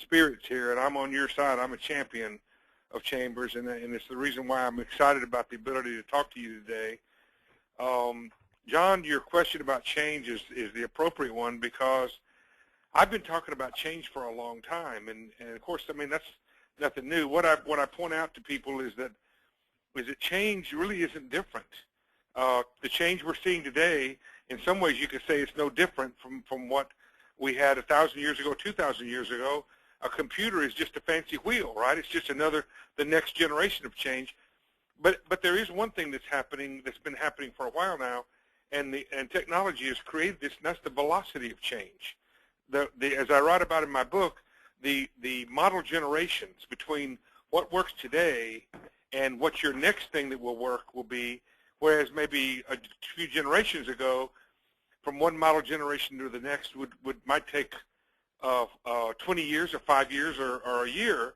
spirits here, and I'm on your side. I'm a champion of chambers, and it's the reason why I'm excited about the ability to talk to you today. John, your question about change is the appropriate one, because I've been talking about change for a long time, and of course, I mean, that's nothing new. What I point out to people is that change really isn't different. The change we're seeing today, in some ways, you could say it's no different from what we had 1,000 years ago, 2,000 years ago. A computer is just a fancy wheel, right? It's just the next generation of change. But there is one thing that's been happening for a while now, and technology has created this, and that's the velocity of change. As I write about in my book, the model generations between what works today and what your next thing that will work will be, whereas maybe a few generations ago, from one model generation to the next might take 20 years or 5 years or a year.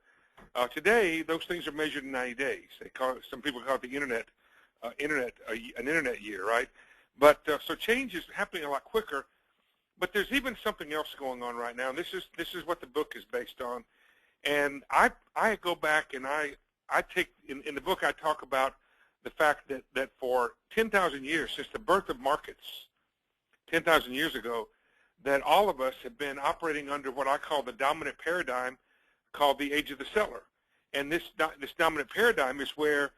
Today, those things are measured in 90 days. Some people call it the internet an internet year, right? But so change is happening a lot quicker. But there's even something else going on right now, and this is what the book is based on. And I go back and I take in the book I talk about the fact that for 10,000 years, since the birth of markets, 10,000 years ago, that all of us have been operating under what I call the dominant paradigm, called the age of the seller. And this dominant paradigm is where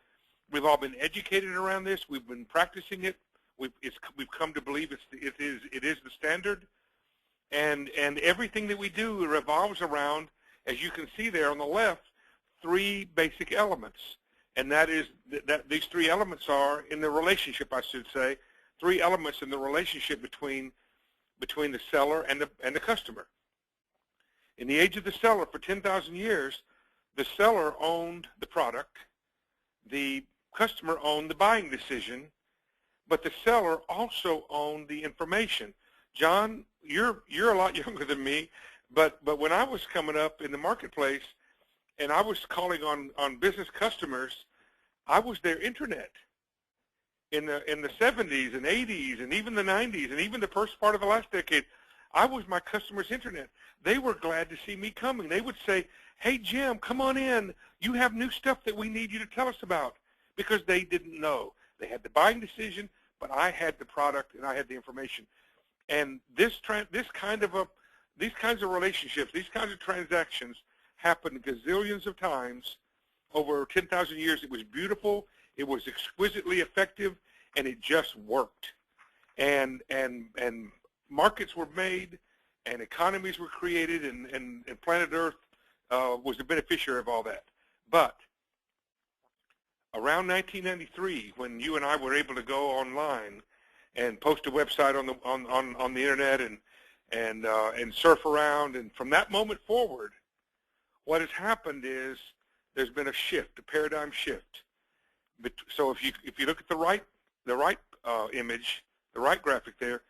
we've all been educated around this. We've been practicing it. We've come to believe it is the standard, and everything that we do revolves around, as you can see there on the left, 3 basic elements, and that is that these 3 elements are in the relationship, I should say, 3 elements in the relationship between the seller and the customer. In the age of the seller, for 10,000 years, the seller owned the product, the customer owned the buying decision, but the seller also owned the information. John, you're a lot younger than me, but when I was coming up in the marketplace and I was calling on business customers, I was their internet. In the 70s and 80s and even the 90s and even the first part of the last decade, I was my customer's internet. They were glad to see me coming. They would say, "Hey, Jim, come on in. You have new stuff that we need you to tell us about," because they didn't know. They had the buying decision, but I had the product and I had the information. And these kinds of relationships, these kinds of transactions happen gazillions of times over 10,000 years. It was beautiful. It was exquisitely effective, and it just worked. And markets were made, and economies were created, and planet Earth was the beneficiary of all that. But around 1993, when you and I were able to go online and post a website on the internet and surf around, and from that moment forward, what has happened is there's been a shift, a paradigm shift. So if you look at the right image, the right graphic there,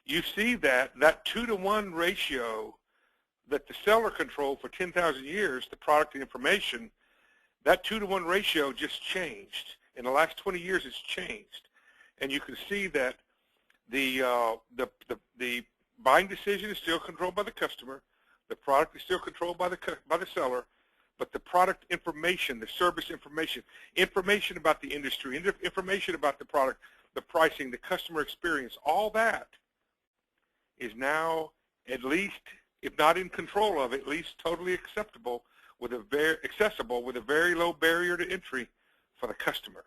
you see that 2-to-1 ratio that the seller controlled for 10,000 years, the product and information, that 2-to-1 ratio just changed. In the last 20 years, it's changed, and you can see that the buying decision is still controlled by the customer, the product is still controlled by the seller, but the product information, the service information, information about the industry, information about the product, the pricing, the customer experience, all that is now at least, if not in control of, at least totally accessible with a very low barrier to entry for the customer.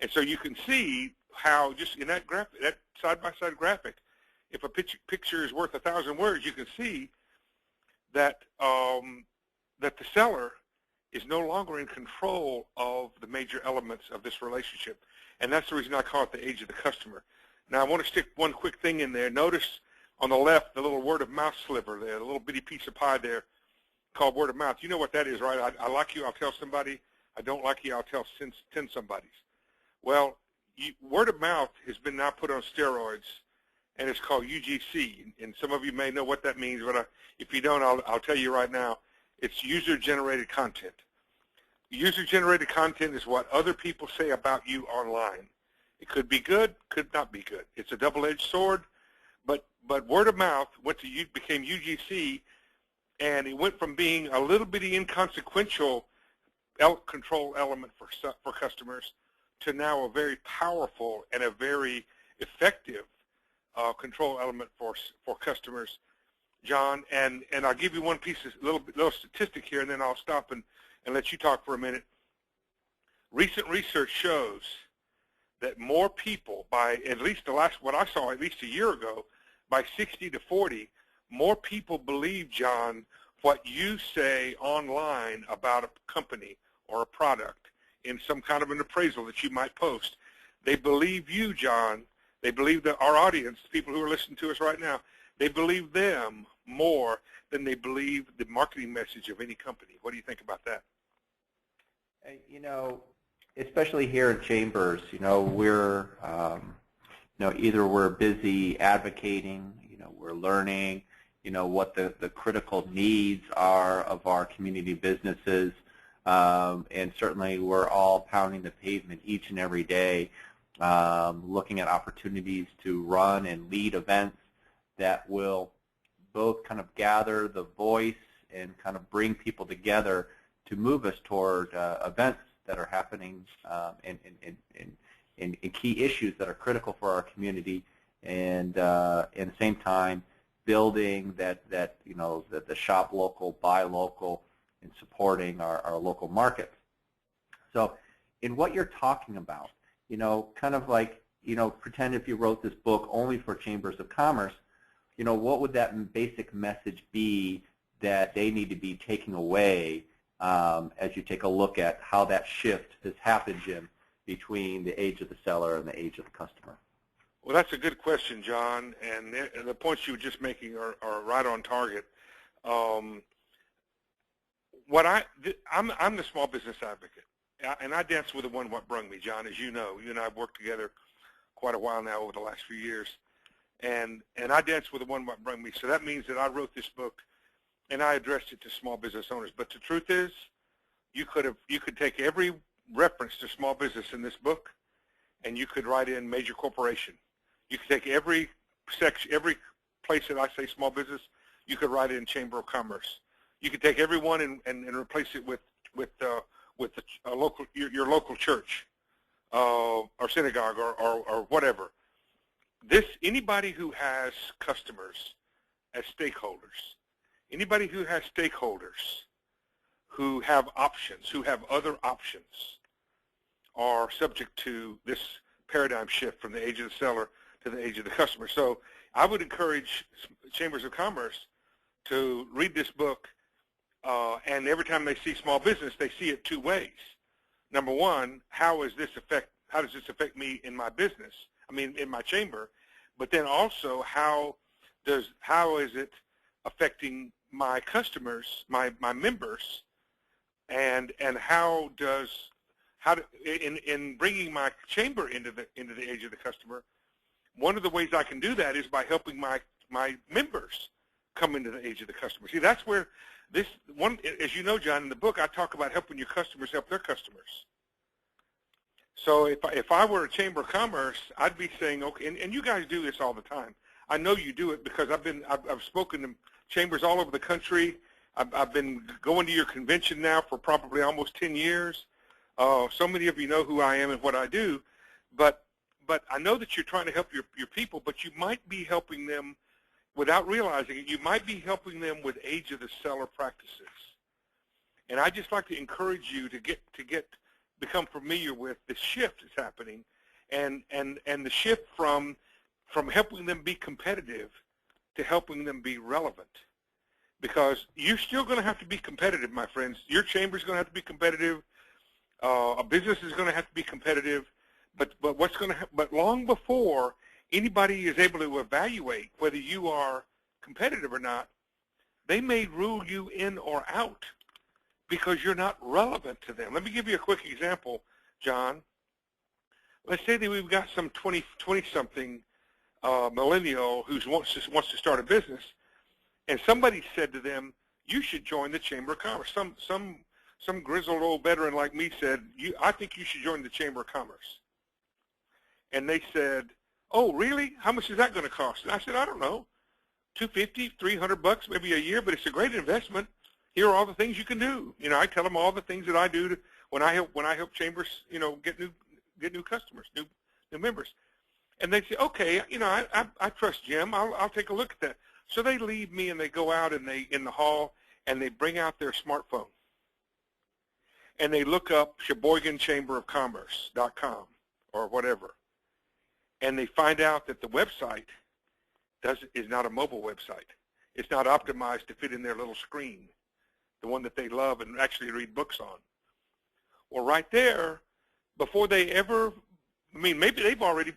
And so you can see how, just in that graphic, that side-by-side graphic, if a picture is worth 1,000 words, you can see that that the seller is no longer in control of the major elements of this relationship. And that's the reason I call it the age of the customer. Now, I want to stick one quick thing in there. Notice on the left the little word of mouth sliver there, the little bitty piece of pie there called word of mouth. You know what that is, right? I like you, I'll tell somebody. I don't like you, I'll tell 10 somebodies. Well, word of mouth has been now put on steroids, and it's called UGC. And some of you may know what that means, but if you don't, I'll tell you right now. It's user-generated content. User-generated content is what other people say about you online. It could be good, could not be good. It's a double-edged sword, but word of mouth became UGC And it went from being a little bitty inconsequential control element for customers to now a very powerful and a very effective control element for customers, John. And I'll give you one piece of little statistic here, and then I'll stop and let you talk for a minute. Recent research shows that more people, by at least what I saw at least a year ago, by 60 to 40, more people believe, John, what you say online about a company or a product in some kind of an appraisal that you might post. They believe you, John. They believe that our audience, the people who are listening to us right now, they believe them more than they believe the marketing message of any company. What do you think about that? You know, especially here in Chambers, you know, we're, you know, either we're busy advocating, you know, we're learning, you know, what the critical needs are of our community businesses, and certainly we're all pounding the pavement each and every day, looking at opportunities to run and lead events that will both kind of gather the voice and kind of bring people together to move us toward events that are happening in key issues that are critical for our community, and at the same time building that you know, the shop local, buy local, and supporting our local markets. So in what you're talking about, you know, kind of like, you know, pretend if you wrote this book only for Chambers of Commerce, you know, what would that basic message be that they need to be taking away as you take a look at how that shift has happened, Jim, between the age of the seller and the age of the customer? Well, that's a good question, John, and the points you were just making are right on target. I'm the small business advocate, and I dance with the one what brung me, John, as you know. You and I have worked together quite a while now over the last few years, and I dance with the one what brung me. So that means that I wrote this book, and I addressed it to small business owners. But the truth is, you could take every reference to small business in this book, and you could write in major corporation. You could take every section, every place that I say small business, you could write in Chamber of Commerce. You could take every one and replace it with your local church or synagogue or whatever. Anybody who has customers as stakeholders, anybody who has stakeholders who have options, who have other options, are subject to this paradigm shift from the age of the seller to the age of the customer. So I would encourage Chambers of Commerce to read this book, and every time they see small business, they see it two ways. Number one, how does this affect me in my business? I mean, in my chamber. But then also, how is it affecting my customers, my members, and in bringing my chamber into the age of the customer. One of the ways I can do that is by helping my members come into the age of the customer. See, that's where this one, as you know, John, in the book, I talk about helping your customers help their customers. So if I were a Chamber of Commerce, I'd be saying, okay, and you guys do this all the time. I know you do it because I've spoken to chambers all over the country. I've been going to your convention now for probably almost 10 years. So many of you know who I am and what I do, but I know that you're trying to help your people, but you might be helping them without realizing it. You might be helping them with age of the seller practices. And I just like to encourage you to become familiar with the shift that's happening, and the shift from helping them be competitive to helping them be relevant. Because you're still going to have to be competitive, my friends. Your chamber's going to have to be competitive. A business is going to have to be competitive. But long before anybody is able to evaluate whether you are competitive or not, they may rule you in or out because you're not relevant to them. Let me give you a quick example, John. Let's say that we've got some 20-something millennial who wants to start a business, and somebody said to them, "You should join the Chamber of Commerce." Some grizzled old veteran like me said, "I think you should join the Chamber of Commerce." And they said, "Oh, really? How much is that going to cost?" And I said, "I don't know. $250, $300 maybe a year, but it's a great investment. Here are all the things you can do. You know, I tell them all the things that I do when I help chambers, you know, get new customers, new members. And they say, okay, you know, I trust Jim. I'll take a look at that. So they leave me and they go out and in the hall and they bring out their smartphone and they look up SheboyganChamberofCommerce.com or whatever, and they find out that the website is not a mobile website. It's not optimized to fit in their little screen, the one that they love and actually read books on. Well, right there, before they ever, I mean, maybe they've already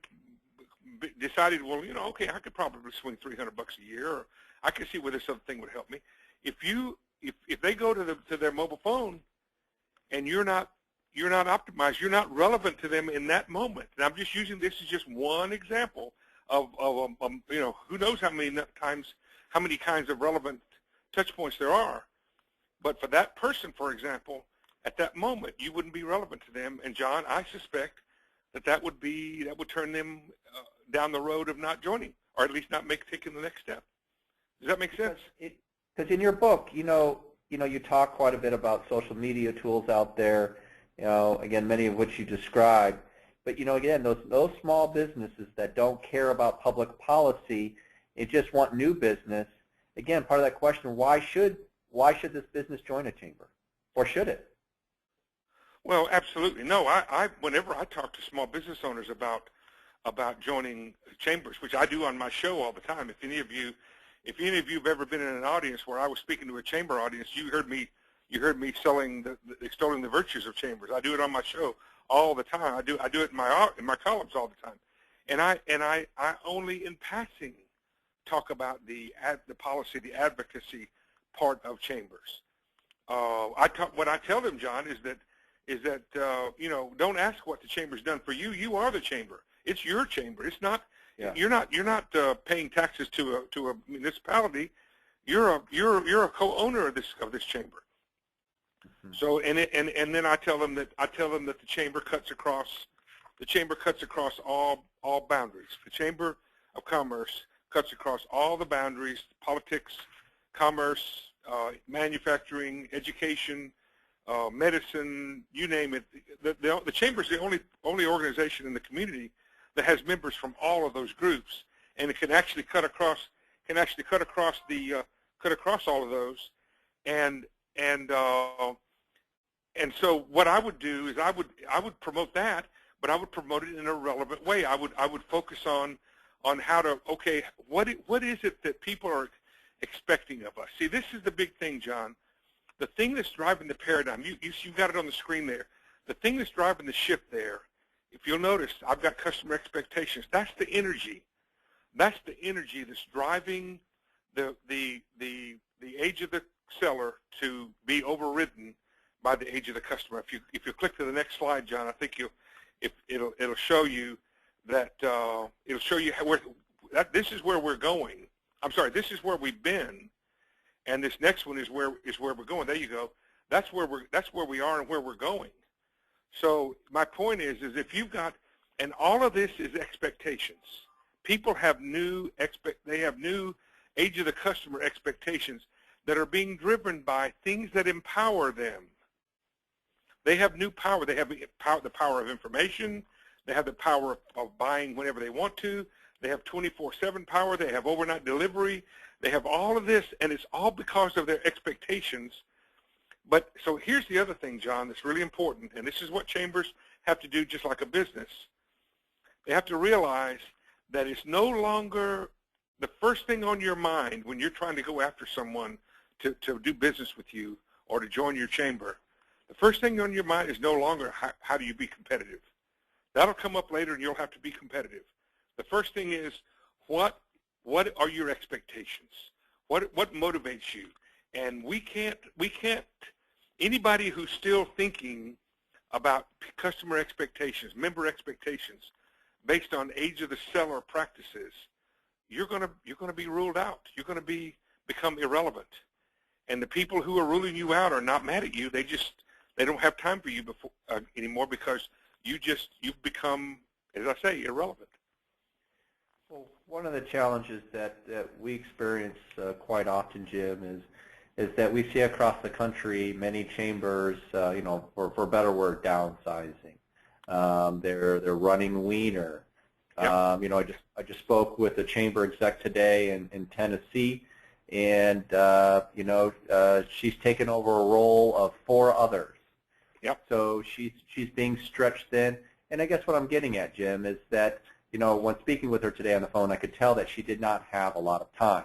decided, well, you know, okay, I could probably swing $300 a year, or I could see where this other thing would help me. If they go to their mobile phone and you're not optimized, you're not relevant to them in that moment. And I'm just using this as just one example of you know, who knows how many kinds of relevant touch points there are. But for that person, for example, at that moment, you wouldn't be relevant to them. And John, I suspect that would turn them down the road of not joining, or at least not taking the next step. Does that make sense? Because in your book, you talk quite a bit about social media tools out there. You know, again, many of which you describe. But, you know, again, those small businesses that don't care about public policy and just want new business, again, part of that question, why should this business join a chamber? Or should it? Well, absolutely. No, whenever I talk to small business owners about joining chambers, which I do on my show all the time, if any of you have ever been in an audience where I was speaking to a chamber audience, you heard me extolling the virtues of chambers. I do it on my show all the time. I do it in my columns all the time, and I only in passing talk about the policy, the advocacy part of chambers. What I tell them, John, is that you know, don't ask what the chamber's done for you. You are the chamber. It's your chamber. It's not. Yeah. You're not paying taxes to a municipality. You're a co-owner of this chamber. Mm-hmm. So and then I tell them that the chamber cuts across all boundaries. The Chamber of Commerce cuts across all the boundaries: politics, commerce, manufacturing, education, medicine, you name it. The chamber is the only organization in the community that has members from all of those groups, and it can actually cut across all of those, and so what I would do is I would promote that, but I would promote it in a relevant way. I would focus on how to, okay, what is it that people are expecting of us? See, this is the big thing, John. The thing that's driving the paradigm, you've got it on the screen there. The thing that's driving the ship there, if you'll notice, I've got customer expectations. That's the energy. That's the energy that's driving the age of the seller to be overridden by the age of the customer. If you click to the next slide, John, I think it'll show you that it'll show you this is where we're going. I'm sorry, this is where we've been, and this next one is where we're going. There you go. That's where we are and where we're going. So my point is if you've got, and all of this is expectations. People have new age of the customer expectations that are being driven by things that empower them. They have new power. They have the power of information. They have the power of buying whenever they want to. They have 24/7 power. They have overnight delivery. They have all of this, and it's all because of their expectations. But so here's the other thing, John, that's really important, and this is what chambers have to do just like a business. They have to realize that it's no longer the first thing on your mind when you're trying to go after someone to do business with you or to join your chamber. The first thing on your mind is no longer how do you be competitive. That'll come up later, and you'll have to be competitive. The first thing is what are your expectations? What motivates you? And we can't. Anybody who's still thinking about customer expectations, member expectations, based on age of the seller practices, you're gonna be ruled out. You're gonna become irrelevant. And the people who are ruling you out are not mad at you. They don't have time for you anymore because you've become, as I say, irrelevant. Well, one of the challenges that we experience quite often, Jim, is that we see across the country many chambers, for a better word, downsizing. They're running leaner. Yep. I just spoke with a chamber exec today in Tennessee, and she's taken over a role of 4 others. Yep. So she's being stretched thin. And I guess what I'm getting at, Jim, is that when speaking with her today on the phone, I could tell that she did not have a lot of time.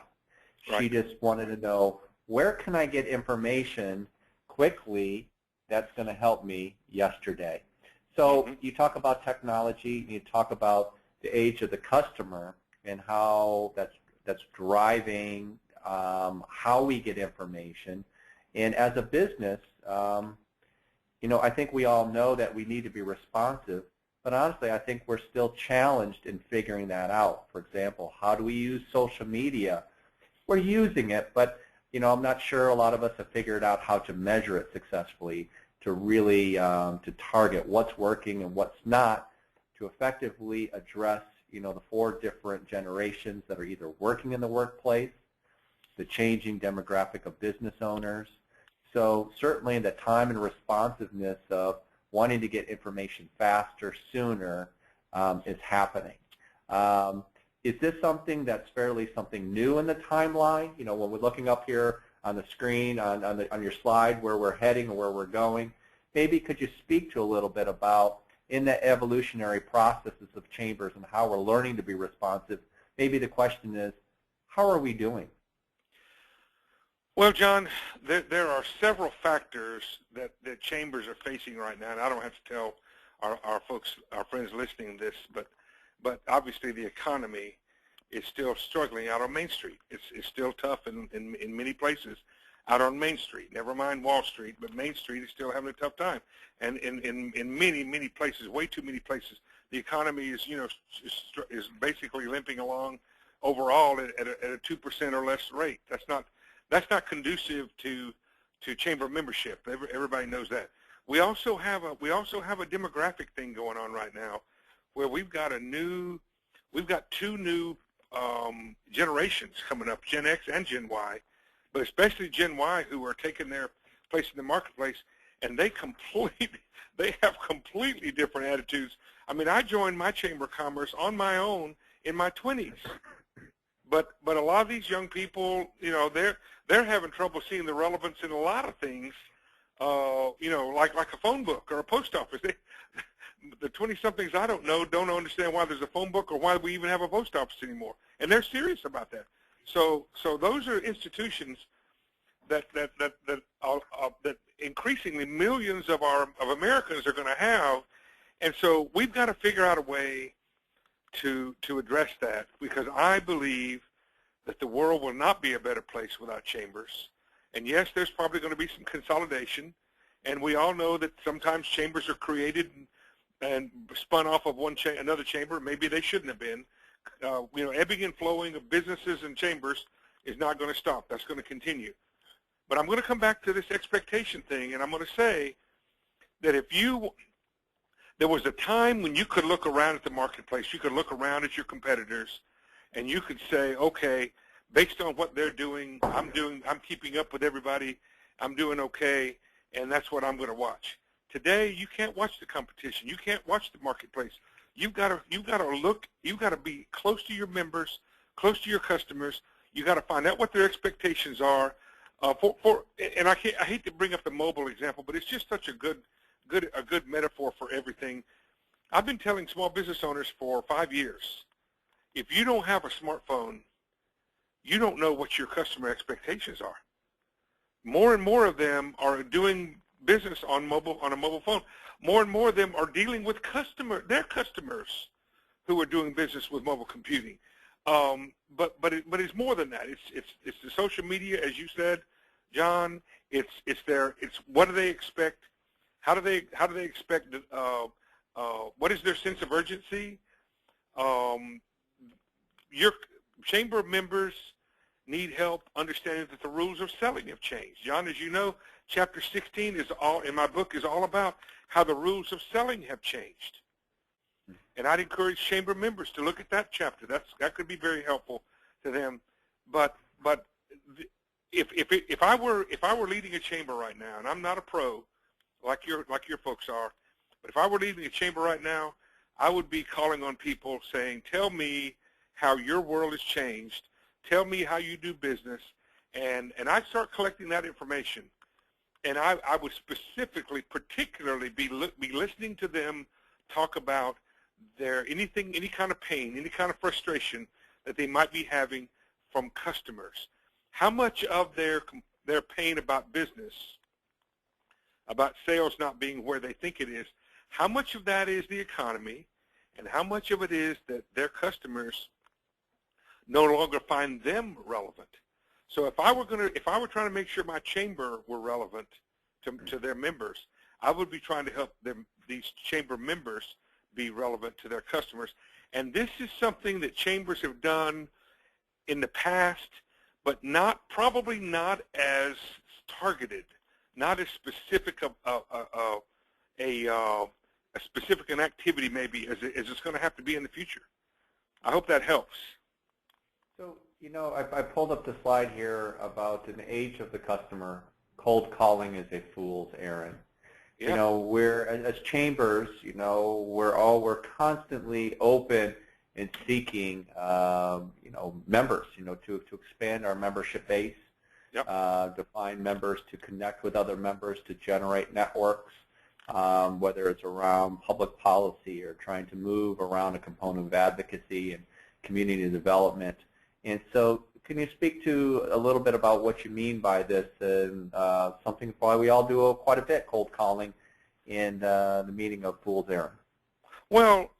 Right. She just wanted to know, where can I get information quickly that's going to help me yesterday? So you talk about technology, you talk about the age of the customer and how that's driving how we get information. And as a business, I think we all know that we need to be responsive, but honestly, I think we're still challenged in figuring that out. For example, how do we use social media? We're using it, but I'm not sure a lot of us have figured out how to measure it successfully, to really to target what's working and what's not, to effectively address the 4 different generations that are either working in the workplace, the changing demographic of business owners. So certainly the time and responsiveness of wanting to get information faster, sooner, is happening. Is this something that's fairly something new in the timeline? When we're looking up here on the screen, on your slide, where we're heading or where we're going, maybe could you speak to a little bit about in the evolutionary processes of chambers and how we're learning to be responsive? Maybe the question is, how are we doing? Well, John, there are several factors that chambers are facing right now, and I don't have to tell our folks, our friends listening to this, but obviously the economy is still struggling out on Main Street. It's still tough in many places out on Main Street. Never mind Wall Street, but Main Street is still having a tough time. And in many places, way too many places, the economy is is basically limping along overall at a 2% or less rate. That's not conducive to chamber membership. Everybody knows that. We also have a demographic thing going on right now, where we've got 2 new generations coming up, Gen X and Gen Y, but especially Gen Y, who are taking their place in the marketplace, and they have completely different attitudes. I mean, I joined my Chamber of Commerce on my own in my 20s. But a lot of these young people, they're having trouble seeing the relevance in a lot of things, like a phone book or a post office. The 20-somethings I don't understand why there's a phone book or why we even have a post office anymore, and they're serious about that. So those are institutions that increasingly millions of Americans are going to have, and so we've got to figure out a way to address that, because I believe that the world will not be a better place without chambers. And yes, there's probably going to be some consolidation, and we all know that sometimes chambers are created and spun off of another chamber. Maybe they shouldn't have been. Ebbing and flowing of businesses and chambers is not going to stop. That's going to continue. But I'm going to come back to this expectation thing, and I'm going to say that there was a time when you could look around at the marketplace, you could look around at your competitors, and you could say, okay, based on what they're doing, I'm keeping up with everybody, I'm doing okay, and that's what I'm going to watch. Today, you can't watch the competition. You can't watch the marketplace. You've got to be close to your members, close to your customers. You got to find out what their expectations are. And I hate to bring up the mobile example, but it's just such a good metaphor for everything. I've been telling small business owners for 5 years, if you don't have a smartphone, you don't know what your customer expectations are. More and more of them are doing business on a mobile phone. More and more of them are dealing with their customers who are doing business with mobile computing. But it's more than that. It's the social media, as you said, John. It's what do they expect? How do they expect? What is their sense of urgency? Your chamber members need help understanding that the rules of selling have changed. John, as you know, chapter 16 in my book is all about how the rules of selling have changed. And I'd encourage chamber members to look at that chapter. That could be very helpful to them. But if I were leading a chamber right now, and I'm not a pro like your folks are, but if I were leading a chamber right now, I would be calling on people saying, tell me how your world has changed. Tell me how you do business. And I'd start collecting that information. And I would particularly be listening to them talk about any kind of pain, any kind of frustration that they might be having from customers. How much of their pain about business, about sales not being where they think it is, how much of that is the economy, and how much of it is that their customers no longer find them relevant? So if I were trying to make sure my chamber were relevant to their members, I would be trying to help these chamber members be relevant to their customers. And this is something that chambers have done in the past, but probably not as targeted, not as specific a specific an activity maybe as it's going to have to be in the future. I hope that helps. So, I pulled up the slide here about an age of the customer. Cold calling is a fool's errand. Yeah. We're, as chambers, we're constantly open and seeking, members, to expand our membership base, Yep. To find members, to connect with other members, to generate networks, whether it's around public policy or trying to move around a component of advocacy and community development. And so can you speak to a little bit about what you mean by this, and something why we all do quite a bit, cold calling, in the meaning of fool's errand? Well,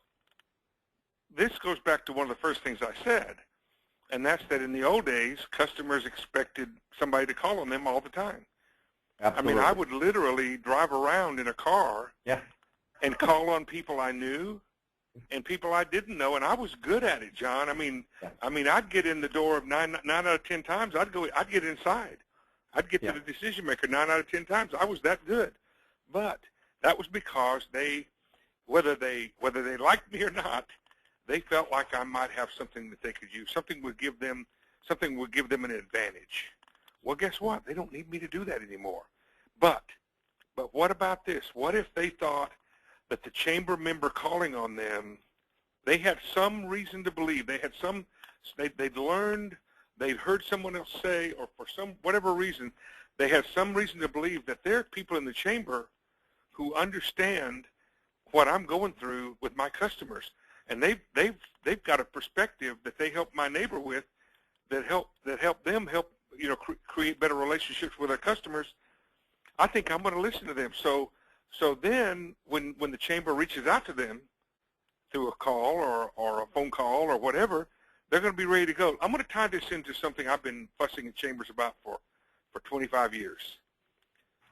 this goes back to one of the first things I said, and that's that in the old days, customers expected somebody to call on them all the time. Absolutely. I mean, I would literally drive around in a car and call on people I knew and people I didn't know, and I was good at it, John. I mean, I'd get in the door of nine out of 10 times. I'd get inside. I'd get to the decision maker 9 out of 10 times. I was that good. But that was because whether they liked me or not, they felt like I might have something that they could use. Something would give them an advantage. Well, guess what? They don't need me to do that anymore. But what about this? What if they thought that the chamber member calling on them, they had some reason to believe, they'd learned, they'd heard someone else say, or for whatever reason, they had some reason to believe that there are people in the chamber who understand what I'm going through with my customers, and they've got a perspective that they help my neighbor with, that help them create better relationships with their customers. I think I'm going to listen to them. So then when the chamber reaches out to them through a call or a phone call or whatever, they're going to be ready to go. I'm going to tie this into something I've been fussing in chambers about for 25 years.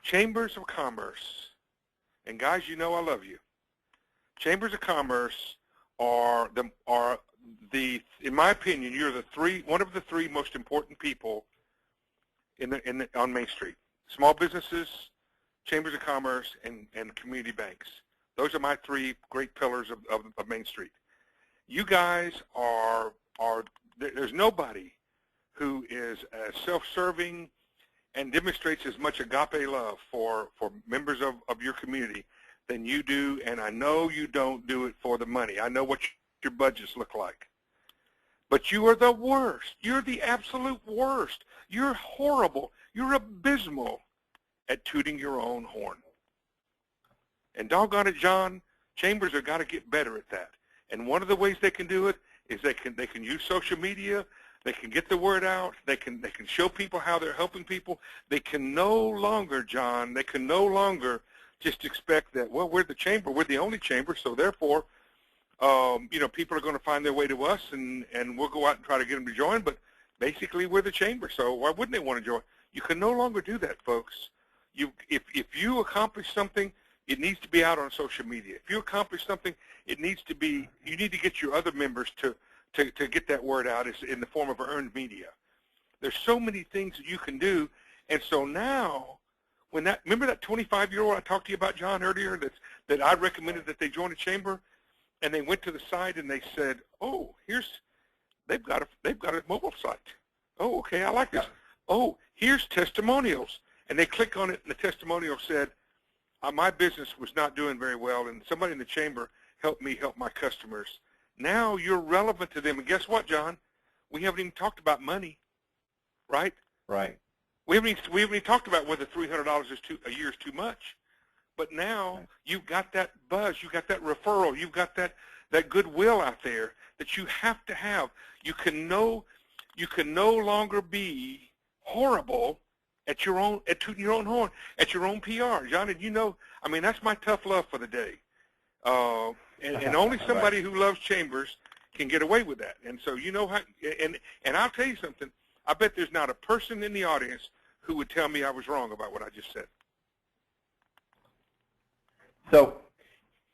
Chambers of commerce, and guys, I love you. Chambers of commerce are in my opinion, you're one of the three most important people on Main Street. Small businesses, chambers of commerce, and community banks. Those are my three great pillars of Main Street. You guys there's nobody who is as self-serving and demonstrates as much agape love for members of your community than you do, and I know you don't do it for the money. I know what your budgets look like. But you are the worst. You're the absolute worst. You're horrible. You're abysmal at tooting your own horn. And doggone it, John, chambers have got to get better at that. And one of the ways they can do it is they can use social media. They can get the word out. They can show people how they're helping people. They can no longer, John, just expect that, well, we're the chamber. We're the only chamber, so therefore, people are going to find their way to us, and we'll go out and try to get them to join. But basically, we're the chamber, so why wouldn't they want to join? You can no longer do that, folks. If you accomplish something, it needs to be out on social media. If you accomplish something, you need to get your other members to get that word out in the form of earned media. There's so many things that you can do, and so now, remember that 25-year-old I talked to you about, John, earlier, that I recommended that they join a chamber? and they went to the site and they said, "Oh, they've got a mobile site. Oh, okay, I like this. Oh, here's testimonials." And they click on it, and the testimonial said, "My business was not doing very well, and somebody in the chamber helped me help my customers." Now you're relevant to them, and guess what, John? We haven't even talked about money, right? Right. We haven't even talked about whether $300 a year is too much. But now you've got that buzz, you've got that referral, you've got that goodwill out there that you have to have. You can no longer be horrible at your own horn, at your own PR, John. And you know, I mean, that's my tough love for the day. And only somebody who loves Chambers can get away with that. And so you know how. And I'll tell you something. I bet there's not a person in the audience who would tell me I was wrong about what I just said. So,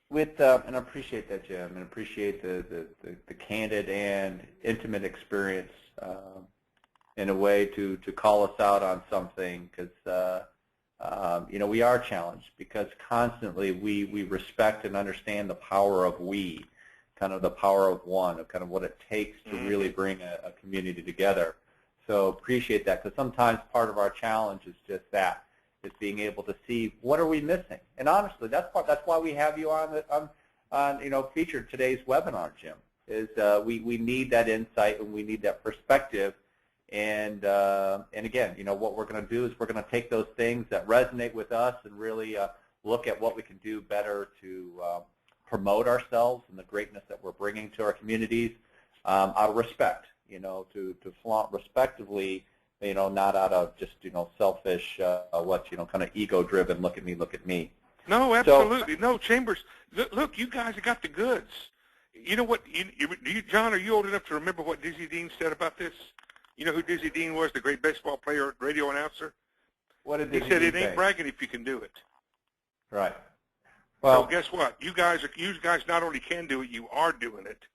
and I appreciate that, Jim, and appreciate the candid and intimate experience in a way to call us out on something, because you know, we are challenged because constantly we respect and understand the power of we, kind of the power of one, of kind of what it takes to really bring a community together. So appreciate that, because sometimes part of our challenge is just that. Is being able to see what are we missing, and honestly, that's why we have you on you know, featured today's webinar, Jim. Is we need that insight and we need that perspective, and again, you know, what we're going to do is we're going to take those things that resonate with us and really look at what we can do better to promote ourselves and the greatness that we're bringing to our communities out of respect, you know, to flaunt respectively. You know, not out of just, you know, selfish, what's, you know, kind of ego-driven, look at me, look at me. No, absolutely. So, no, Chambers, look, you guys have got the goods. You know what, John, are you old enough to remember what Dizzy Dean said about this? You know who Dizzy Dean was, the great baseball player, radio announcer? What did Dizzy He said, Dean it ain't say? bragging if you can do it. Right. Well, so guess what? You guys not only can do it, you are doing it.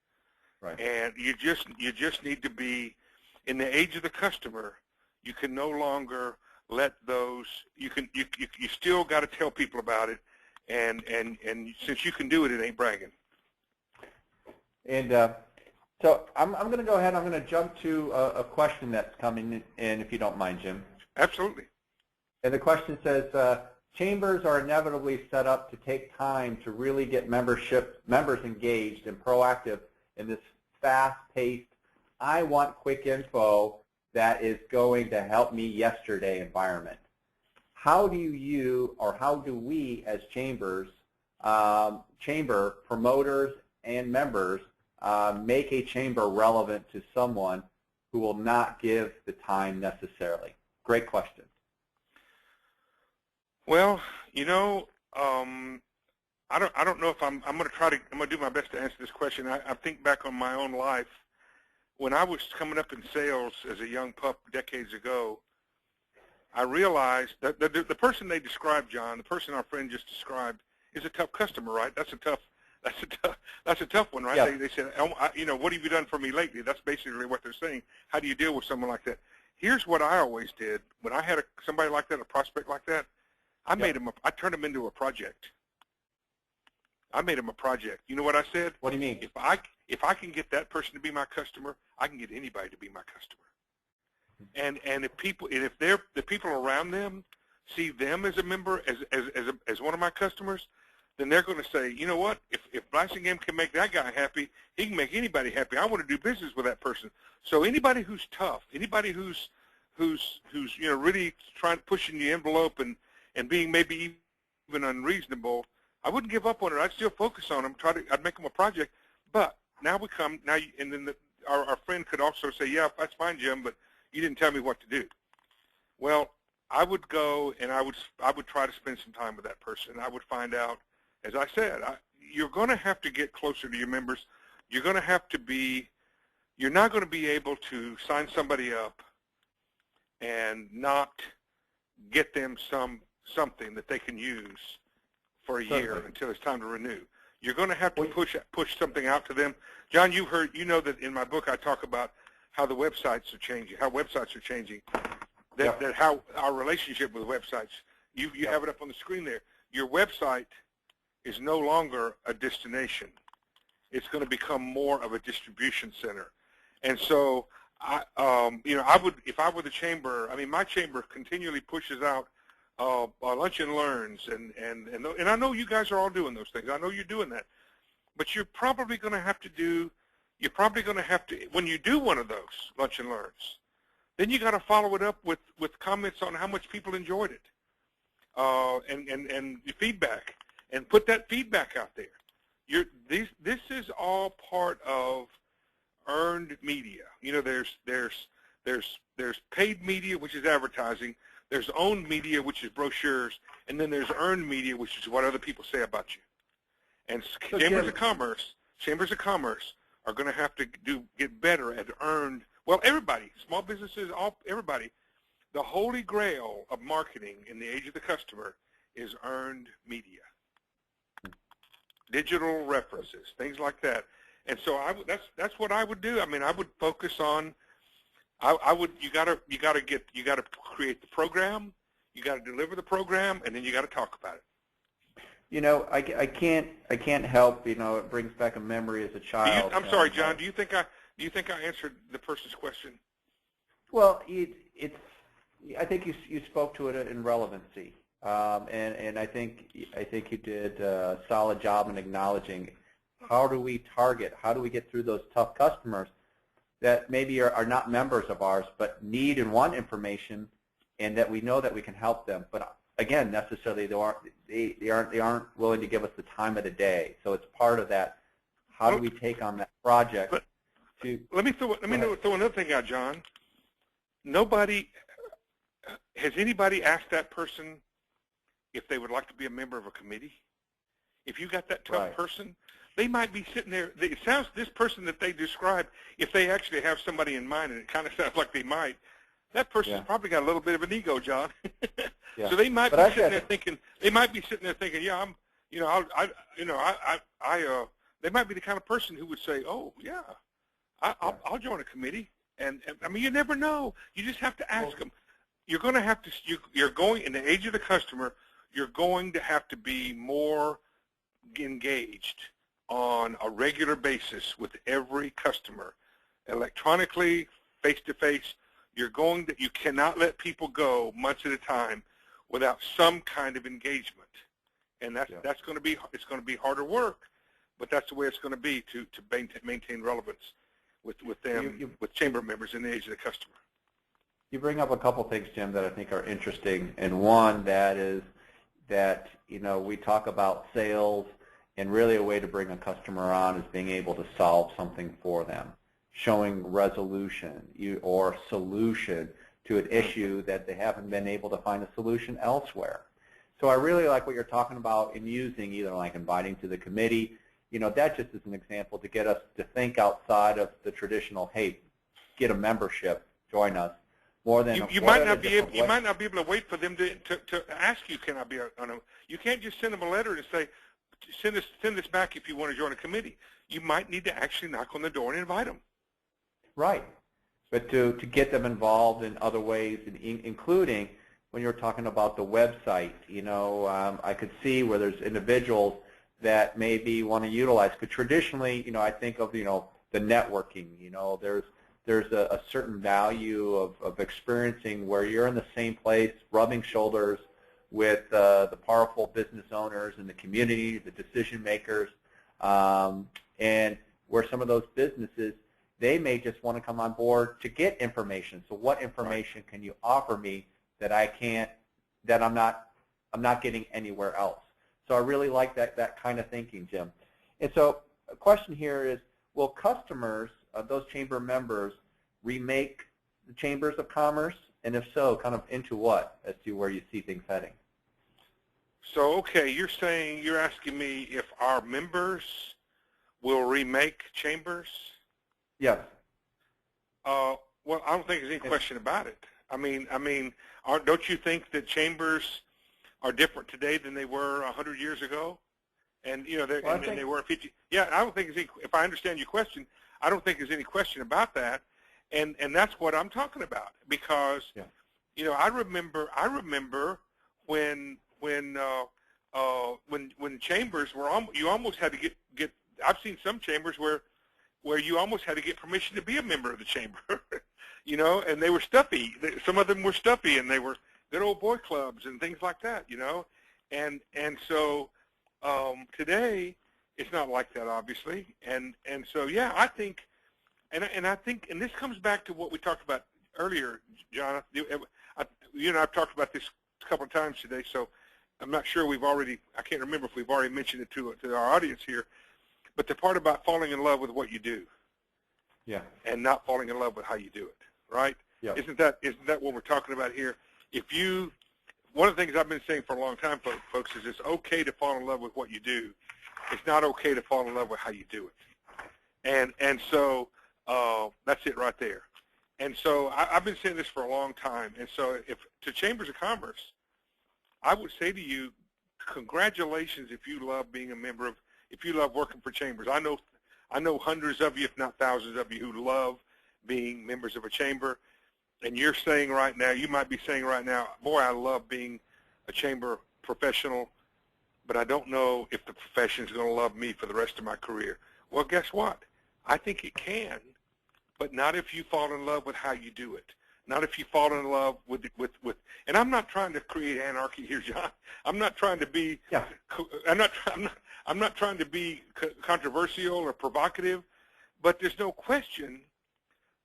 Right. And you just need to be, in the age of the customer, you can no longer let those. You still got to tell people about it, and since you can do it, it ain't bragging. And so I'm going to go ahead. I'm going to jump to a question that's coming in, if you don't mind, Jim. Absolutely. And the question says, chambers are inevitably set up to take time to really get members engaged and proactive in this fast-paced, I want quick info that is going to help me yesterday environment. How do you, or how do we as chambers, chamber promoters and members make a chamber relevant to someone who will not give the time necessarily? Great question. Well, you know, I don't know if I'm going to do my best to answer this question. I think back on my own life. When I was coming up in sales as a young pup decades ago, I realized that the person they described, John, the person our friend just described, is a tough customer, right? That's a tough one, right? Yeah. They said, you know, what have you done for me lately? That's basically what they're saying. How do you deal with someone like that? Here's what I always did when I had somebody like that, a prospect like that. I turned them into a project. I made them a project. You know what I said? What do you mean? If I can get that person to be my customer, I can get anybody to be my customer. And if the people around them see them as a member, as one of my customers, then they're going to say, you know what? If Blasingame can make that guy happy, he can make anybody happy. I want to do business with that person. So anybody who's tough, anybody who's you know, really trying to push in the envelope and being maybe even unreasonable, I wouldn't give up on it. I'd still focus on them. I'd make them a project. But now and then our friend could also say, yeah, that's fine, Jim, but you didn't tell me what to do. Well, I would go and I would try to spend some time with that person. I would find out, as I said, you're going to have to get closer to your members. You're going to have to be. You're not going to be able to sign somebody up and not get them something that they can use for a year until it's time to renew. You're going to have to push something out to them. John, you know that in my book I talk about how the websites are changing, that how our relationship with websites. You have it up on the screen there. Your website is no longer a destination. it's going to become more of a distribution center. And so, if I were the chamber, I mean, my chamber continually pushes out lunch and learns, and I know you guys are all doing those things. I know you're doing that, but you're probably going to have to when you do one of those lunch and learns, then you got to follow it up with comments on how much people enjoyed it, and feedback, and put that feedback out there. This is all part of earned media. You know, there's paid media, which is advertising. There's owned media, which is brochures, and then there's earned media, which is what other people say about you. And So chambers of commerce are going to have to get better at earned. Well, everybody, small businesses, everybody. The holy grail of marketing in the age of the customer is earned media, digital references, things like that. And so that's what I would do. I mean, I would focus on. You got to create the program, you got to deliver the program, and then you got to talk about it. You know, I can't help. You know, it brings back a memory as a child. I'm sorry, John. Do you think I answered the person's question? Well, I think you spoke to it in relevancy, and I think you did a solid job in acknowledging how do we target, how do we get through those tough customers that maybe are not members of ours but need and want information, and that we know that we can help them. But again, necessarily they aren't willing to give us the time of the day. So it's part of that. How do we take on that project? Let me throw another thing out, John. Has anybody asked that person if they would like to be a member of a committee? If you got that tough person, they might be sitting there. It sounds, this person that they described, if they actually have somebody in mind, and it kind of sounds like they might, that person's probably got a little bit of an ego, John. So they might be sitting there thinking, yeah, they might be the kind of person who would say, oh, yeah, I'll join a committee. And I mean, you never know. You just have to ask them. You're going to have to, you're going, in the age of the customer, you're going to have to be more engaged on a regular basis with every customer, electronically, face-to-face. You cannot let people go months at a time without some kind of engagement, and that's going to be, it's going to be harder work, but that's the way it's going to be to maintain relevance with them, with chamber members in the age of the customer. You bring up a couple things, Jim, that I think are interesting, and one that is that, you know, we talk about sales, and really a way to bring a customer on is being able to solve something for them, showing resolution or solution to an issue that they haven't been able to find a solution elsewhere. So I really like what you're talking about in using either like inviting to the committee. You know, that just is an example to get us to think outside of the traditional, hey, get a membership, join us. More than you might not be able to wait for them to ask you, can I be on a? You can't just send them a letter and say, send this back if you want to join a committee. You might need to actually knock on the door and invite them. Right, but to get them involved in other ways, including when you're talking about the website. You know, I could see where there's individuals that maybe want to utilize. Because traditionally, you know, I think of, you know, the networking. You know, there's a certain value of experiencing where you're in the same place, rubbing shoulders with the powerful business owners in the community, the decision makers, and where some of those businesses, they may just want to come on board to get information. So what information can you offer me that I'm not getting anywhere else? So I really like that kind of thinking, Jim. And so a question here is, will customers, those chamber members, remake the chambers of commerce? And if so, kind of into what, as to where you see things heading? So, okay, you're asking me if our members will remake chambers? Yes. Well, I don't think there's any question about it. I mean, don't you think that chambers are different today than they were 100 years ago? And you know, they were 50. Yeah, I don't think if I understand your question, I don't think there's any question about that. And that's what I'm talking about, because you know, I remember when chambers were you almost had to get I've seen some chambers where you almost had to get permission to be a member of the chamber, you know, and they were stuffy. Some of them were stuffy, and they were good old boy clubs and things like that, you know, and so today it's not like that, obviously, and so yeah, I think, and I think, and this comes back to what we talked about earlier, John. You and I've talked about this a couple of times today, so I'm not sure I can't remember if we've already mentioned it to our audience here, but the part about falling in love with what you do, yeah, and not falling in love with how you do it, right? yeah, Isn't that what we're talking about here? One of the things I've been saying for a long time, folks, is it's okay to fall in love with what you do. It's not okay to fall in love with how you do it. And so that's it right there. And so I've been saying this for a long time. And so to Chambers of Commerce, I would say to you, congratulations if you love being a member of, if you love working for Chambers. I know hundreds of you, if not thousands of you, who love being members of a chamber. And you're saying right now, you might be saying right now, boy, I love being a chamber professional, but I don't know if the profession is going to love me for the rest of my career. Well, guess what? I think it can, but not if you fall in love with how you do it. Not if you fall in love with, and I'm not trying to create anarchy here, John. I'm not trying to be, yeah. I'm not trying to be controversial or provocative, but there's no question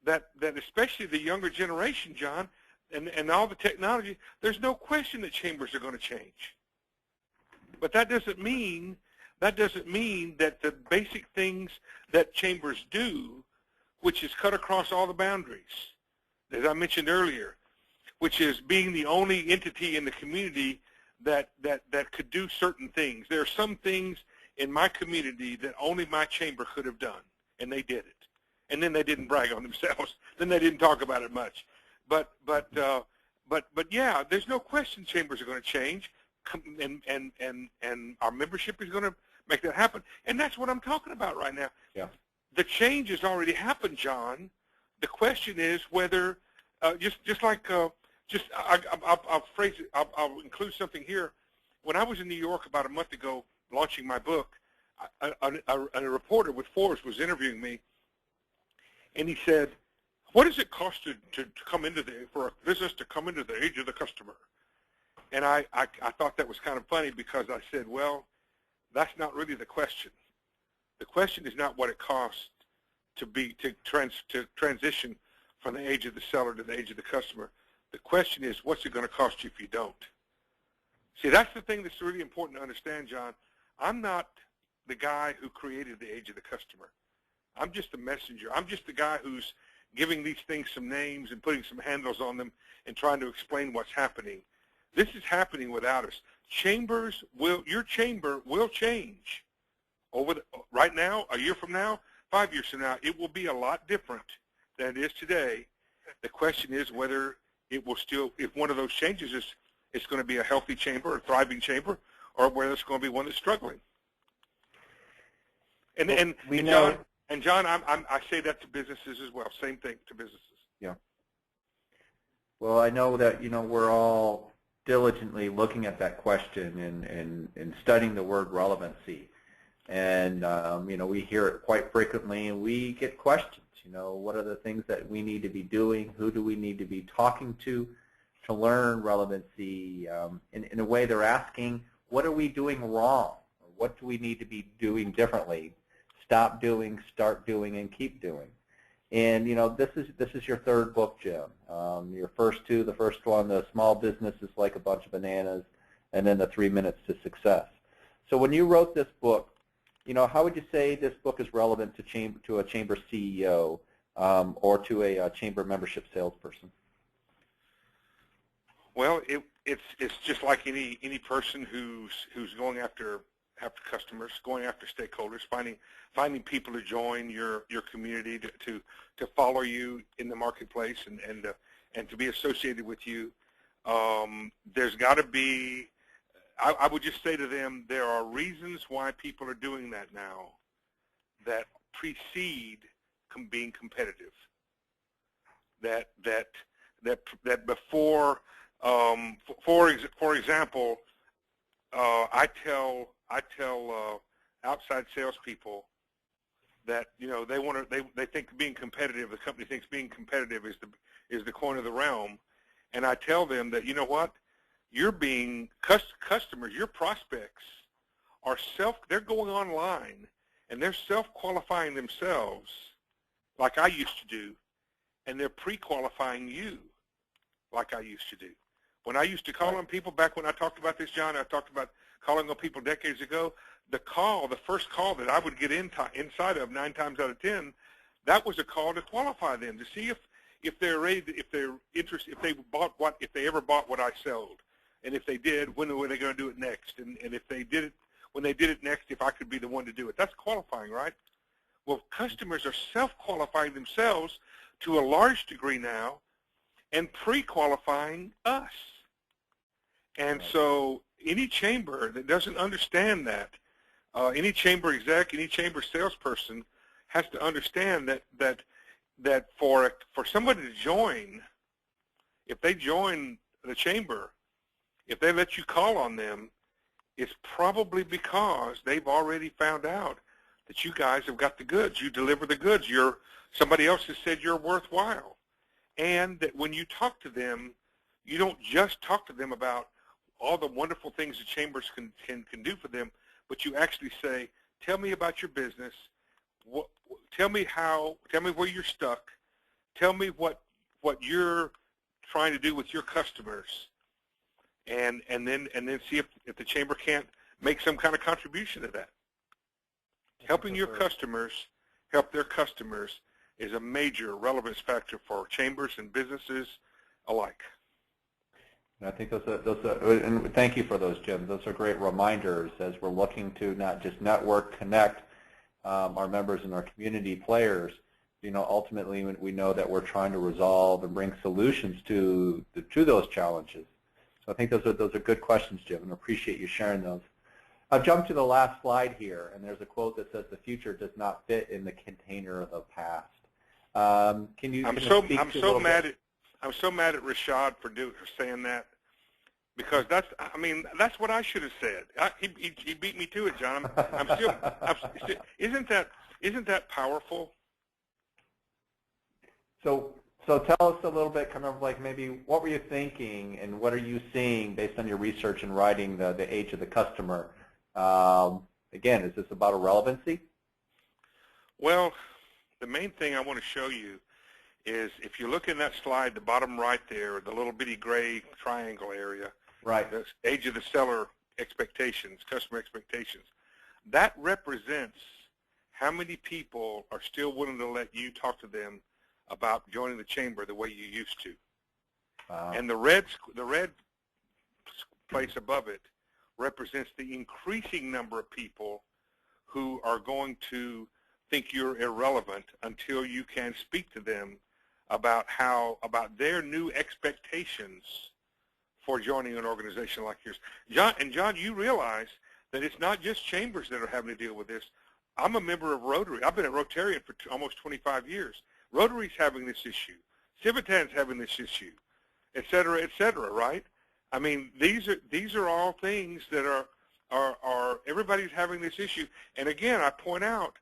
that especially the younger generation, John, and all the technology, there's no question that chambers are going to change. But that doesn't mean that the basic things that chambers do, which is cut across all the boundaries, as I mentioned earlier, which is being the only entity in the community that could do certain things. There are some things in my community that only my chamber could have done, and they did it. And then they didn't brag on themselves. Then they didn't talk about it much. But yeah, there's no question chambers are going to change, and our membership is going to make that happen. And that's what I'm talking about right now. Yeah. The change has already happened, John. The question is whether I'll phrase it. I'll include something here. When I was in New York about a month ago, launching my book, a reporter with Forbes was interviewing me. And he said, what does it cost to come into for a business to come into the age of the customer? And I thought that was kind of funny because I said, well, that's not really the question. The question is not what it costs to transition from the age of the seller to the age of the customer. The question is, what's it going to cost you if you don't? See, that's the thing that's really important to understand, John. I'm not the guy who created the age of the customer. I'm just the messenger. I'm just the guy who's giving these things some names and putting some handles on them and trying to explain what's happening. This is happening without us. Your chamber will change. Right now, a year from now, 5 years from now, it will be a lot different than it is today. The question is whether it will still, if one of those changes is it's going to be a healthy chamber, a thriving chamber, or whether it's going to be one that's struggling. And John, I say that to businesses as well. Same thing to businesses. Yeah. Well, I know that we're all diligently looking at that question and studying the word relevancy, and we hear it quite frequently, and we get questions. What are the things that we need to be doing? Who do we need to be talking to learn relevancy? In a way, they're asking, what are we doing wrong? Or what do we need to be doing differently? Stop doing, start doing, and keep doing. And this is your third book, Jim. Your first two, the first one, the small business is like a bunch of bananas, and then the 3 minutes to success. So when you wrote this book, how would you say this book is relevant to a chamber CEO or to a chamber membership salesperson? Well, it's just like any person who's going after customers, going after stakeholders, finding people to join your community, to follow you in the marketplace and to be associated with you. There's got to be, I would just say to them, there are reasons why people are doing that now that precede being competitive. That before, for example, I tell outside salespeople that they think being competitive, the company thinks being competitive is the coin of the realm, and I tell them that, you know what, you're being customers, your prospects are they're going online and they're self-qualifying themselves like I used to do, and they're pre-qualifying you like I used to do. When I used to call on people, back when I talked about this, John, I talked about calling on people decades ago, the first call that I would get inside of 9 times out of 10, that was a call to qualify them, to see if they're ready, if they're interested, if they ever bought what I sold, and if they did, when were they going to do it next, and if they did it, when they did it next, if I could be the one to do it. That's qualifying, right? Well, customers are self-qualifying themselves to a large degree now, and pre-qualifying us. And so any chamber that doesn't understand that, any chamber exec, any chamber salesperson has to understand that for somebody to join, if they join the chamber, if they let you call on them, it's probably because they've already found out that you guys have got the goods. You deliver the goods. Somebody else has said you're worthwhile. And that when you talk to them, you don't just talk to them about all the wonderful things the chambers can do for them, but you actually say, tell me about your business. Tell me where you're stuck. Tell me what you're trying to do with your customers. And then see if the chamber can't make some kind of contribution to that. Helping your customers help their customers is a major relevance factor for chambers and businesses alike. And I think and thank you for those, Jim. Those are great reminders as we're looking to not just network, connect our members and our community players. Ultimately we know that we're trying to resolve and bring solutions to those challenges. So I think those are good questions, Jim, and I appreciate you sharing those. I've jumped to the last slide here, and there's a quote that says, "The future does not fit in the container of the past." Can you? I'm so mad at Rashad for saying that, because that's what I should have said. He beat me to it, John. I'm still isn't that powerful? So tell us a little bit, kind of like maybe what were you thinking and what are you seeing based on your research and writing the age of the customer? Again, is this about a relevancy? Well, the main thing I want to show you is if you look in that slide, the bottom right there, the little bitty gray triangle area, right? The age of the seller expectations, customer expectations, that represents how many people are still willing to let you talk to them about joining the chamber the way you used to. And the red place above it represents the increasing number of people who are going to think you're irrelevant until you can speak to them about their new expectations for joining an organization like yours. John, you realize that it's not just chambers that are having to deal with this. I'm a member of Rotary. I've been a Rotarian for almost 25 years. Rotary's having this issue. Civitan's having this issue, et cetera, right? I mean, these are all things that are everybody's having this issue. And again, I point out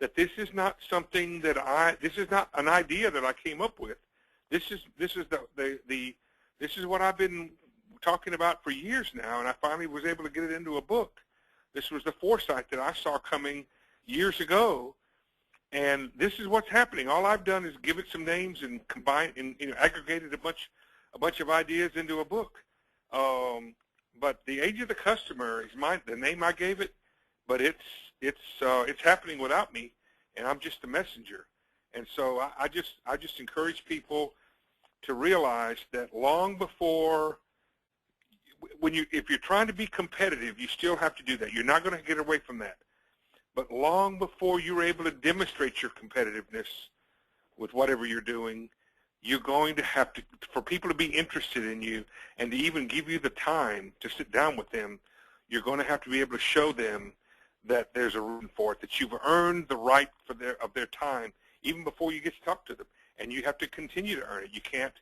that this is not something this is not an idea that I came up with. This is what I've been talking about for years now, and I finally was able to get it into a book. This was the foresight that I saw coming years ago, and this is what's happening. All I've done is give it some names and combine and aggregated a bunch of ideas into a book. But the age of the customer is the name I gave it, but it's happening without me, and I'm just the messenger. And so I just encourage people to realize that long before, if you're trying to be competitive, you still have to do that. You're not going to get away from that. But long before you're able to demonstrate your competitiveness with whatever you're doing, you're going to have to, for people to be interested in you and to even give you the time to sit down with them, you're going to have to be able to show them that there's a reason for it, that you've earned the right of their time even before you get to talk to them. And you have to continue to earn it. You can't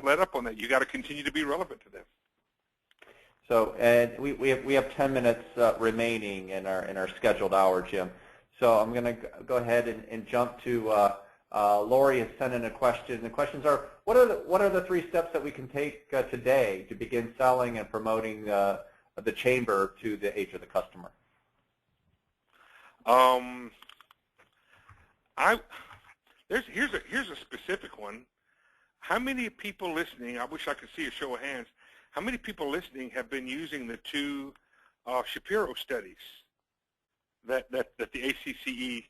let up on that. You got to continue to be relevant to them. So, and we have 10 minutes remaining in our scheduled hour, Jim. So I'm going to go ahead and jump to Lori has sent in a question. The questions are, what are the 3 steps that we can take today to begin selling and promoting the chamber to the age of the customer? Here's a specific one. How many people listening, I wish I could see a show of hands, how many people listening have been using the 2 Shapiro studies that the ACCE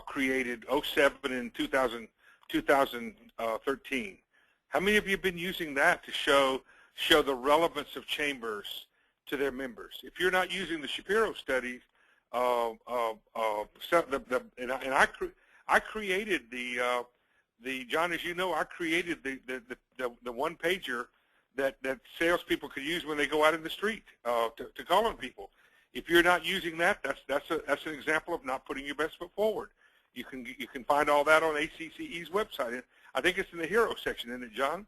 created 07 and 2013? How many of you have been using that to show the relevance of chambers to their members? If you're not using the Shapiro studies, I created the John, as you know, I created the one pager that salespeople could use when they go out in the street to call on people. If you're not using that, that's an example of not putting your best foot forward. You can find all that on ACCE's website. I think it's in the Hero section, isn't it, John?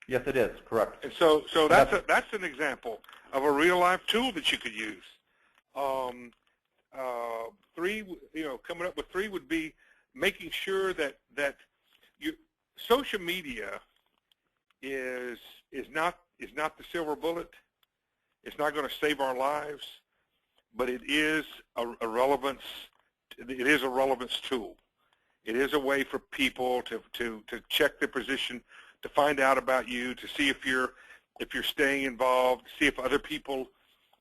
Yes, it is. Correct. And so that's an example of a real life tool that you could use. 3, coming up with 3 would be making sure that social media is not the silver bullet. It's not going to save our lives, but it is a relevance. It is a relevance tool. It is a way for people to check their position, to find out about you, to see if you're staying involved, see if other people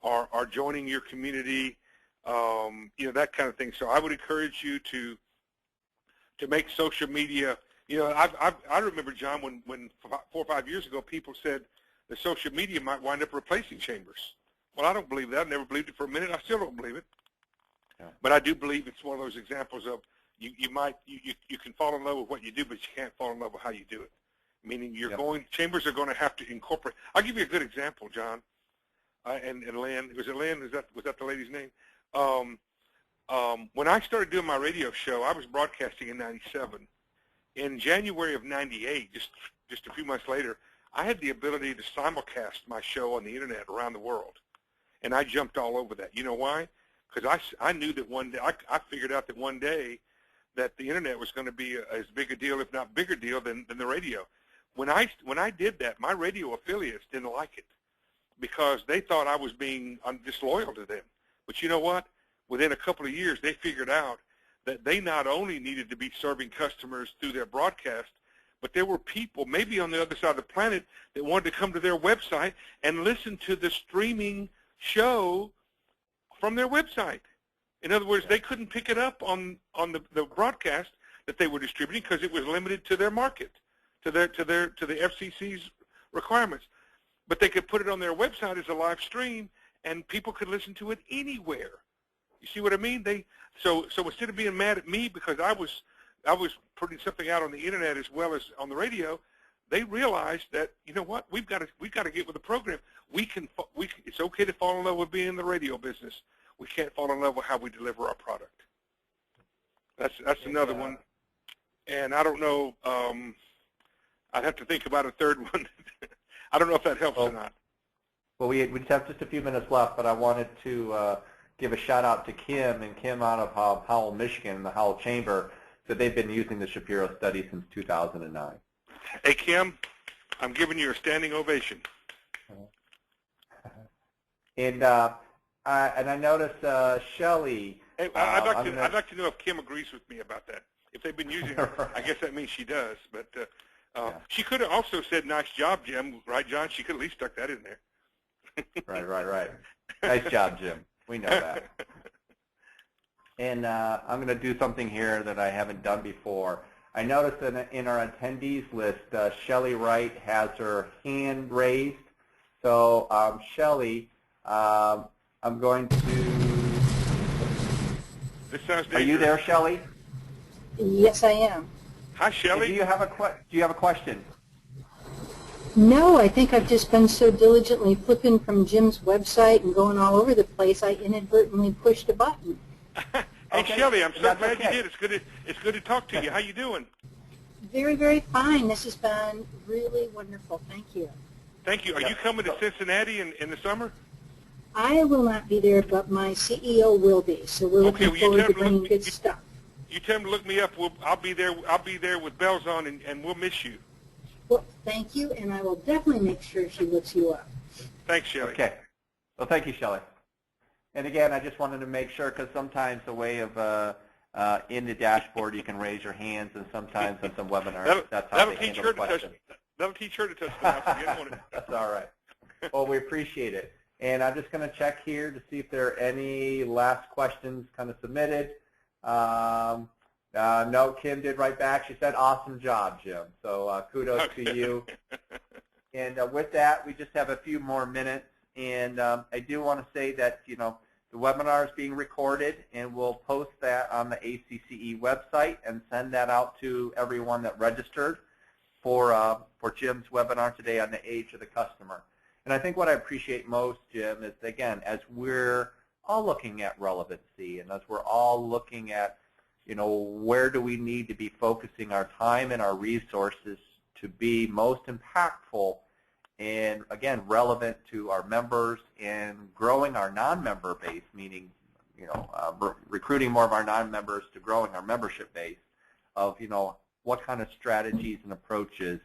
are joining your community, that kind of thing. So I would encourage you to make social media. I remember, John, when 4 or 5 years ago people said that social media might wind up replacing chambers. Well, I don't believe that. I never believed it for a minute. I still don't believe it. Yeah. But I do believe it's one of those examples of you can fall in love with what you do, but you can't fall in love with how you do it. Meaning chambers are going to have to incorporate. I'll give you a good example, John, and Lynn. Was it Lynn? Was that the lady's name? When I started doing my radio show, I was broadcasting in '97. In January of '98, just a few months later, I had the ability to simulcast my show on the internet around the world, and I jumped all over that. You know why? Because I knew that one day, I figured out that one day that the internet was going to be as big a deal, if not bigger deal, than the radio. When I did that, my radio affiliates didn't like it because they thought I was being disloyal to them. But you know what? Within a couple of years, they figured out that they not only needed to be serving customers through their broadcast, but there were people maybe on the other side of the planet that wanted to come to their website and listen to the streaming show from their website. In other words, they couldn't pick it up on the broadcast that they were distributing because it was limited to their market, to the FCC's requirements. But they could put it on their website as a live stream, and people could listen to it anywhere. You see what I mean? So instead of being mad at me because I was putting something out on the internet as well as on the radio, they realized that, you know what, we've got to get with the program. It's okay to fall in love with being in the radio business. We can't fall in love with how we deliver our product. That's another one. And I don't know. I'd have to think about a third one. I don't know if that helps or not. Well, we just have just a few minutes left, but I wanted to give a shout out to Kim out of Howell, Michigan, the Howell Chamber, that they've been using the Shapiro study since 2009. Hey, Kim, I'm giving you a standing ovation. And I noticed Shelley. Hey, I'd like to know if Kim agrees with me about that. If they've been using it, right. I guess that means she does. But she could have also said, "Nice job, Jim." Right, John? She could at least stuck that in there. Right. Nice job, Jim. We know that. And I'm going to do something here that I haven't done before. I noticed that in our attendees list, Shelley Wright has her hand raised. So, Shelley, I'm going to. This sounds dangerous. Are you there, Shelley? Yes, I am. Hi, Shelley. Do you have a question? No, I think I've just been so diligently flipping from Jim's website and going all over the place, I inadvertently pushed a button. Hey, okay. Shelley, I'm so glad you did. It's good to talk to you. How you doing? Very, very fine. This has been really wonderful. Thank you. Thank you. Are you coming to Cincinnati in the summer? I will not be there, but my CEO will be. So we're Okay, looking well, forward to bringing good stuff. you tell him to look me up. I'll be there. I'll be there with bells on, and we'll miss you. Well, thank you, and I will definitely make sure she looks you up. Thanks, Shelley. Okay. Well, thank you, Shelley. And again, I just wanted to make sure, because sometimes the way of in the dashboard you can raise your hands, and sometimes on some webinars that's how they handle the question. That'll teach her to touch the mouse. Forget on it. That's all right. Well, we appreciate it. And I'm just going to check here to see if there are any last questions kind of submitted. No, Kim did write back. She said, awesome job, Jim. So kudos to you. And with that, we just have a few more minutes. And I do want to say that, you know, the webinar is being recorded, and we'll post that on the ACCE website and send that out to everyone that registered for Jim's webinar today on the age of the customer. And I think what I appreciate most, Jim, is, again, as we're all looking at relevancy and as we're all looking at, you know, where do we need to be focusing our time and our resources to be most impactful and, again, relevant to our members and growing our non-member base, meaning, you know, recruiting more of our non-members to growing our membership base of, you know, what kind of strategies and approaches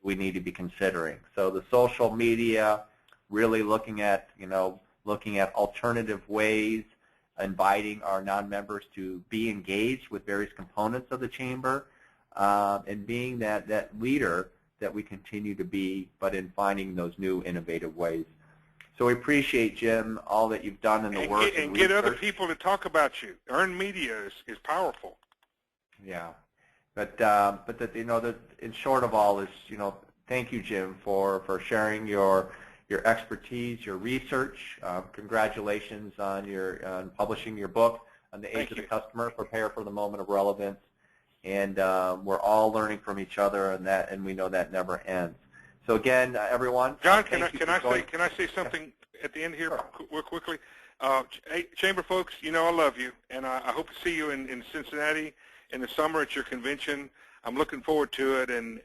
we need to be considering. So the social media, really looking at, you know, looking at alternative ways, inviting our non-members to be engaged with various components of the chamber, and being that leader that we continue to be, but in finding those new innovative ways. So we appreciate, Jim, all that you've done in the work. And get other people to talk about you. Earned media is powerful. Yeah. But that, you know, that in short of all is, you know, thank you, Jim, for sharing your expertise, your research. Congratulations on publishing your book on the age of the customer, Prepare for the Moment of Relevance. And we're all learning from each other, and we know that never ends. So again, everyone. John, can I say something at the end here, real quickly? Hey, Chamber folks, you know I love you, and I hope to see you in Cincinnati in the summer at your convention. I'm looking forward to it, and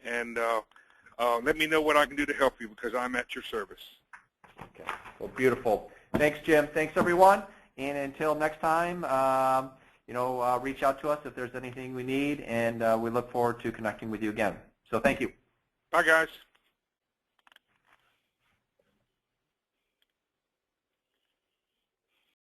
let me know what I can do to help you, because I'm at your service. Okay. Well, beautiful. Thanks, Jim. Thanks, everyone. And until next time, you know, reach out to us if there's anything we need, and we look forward to connecting with you again. So thank you. Bye, guys.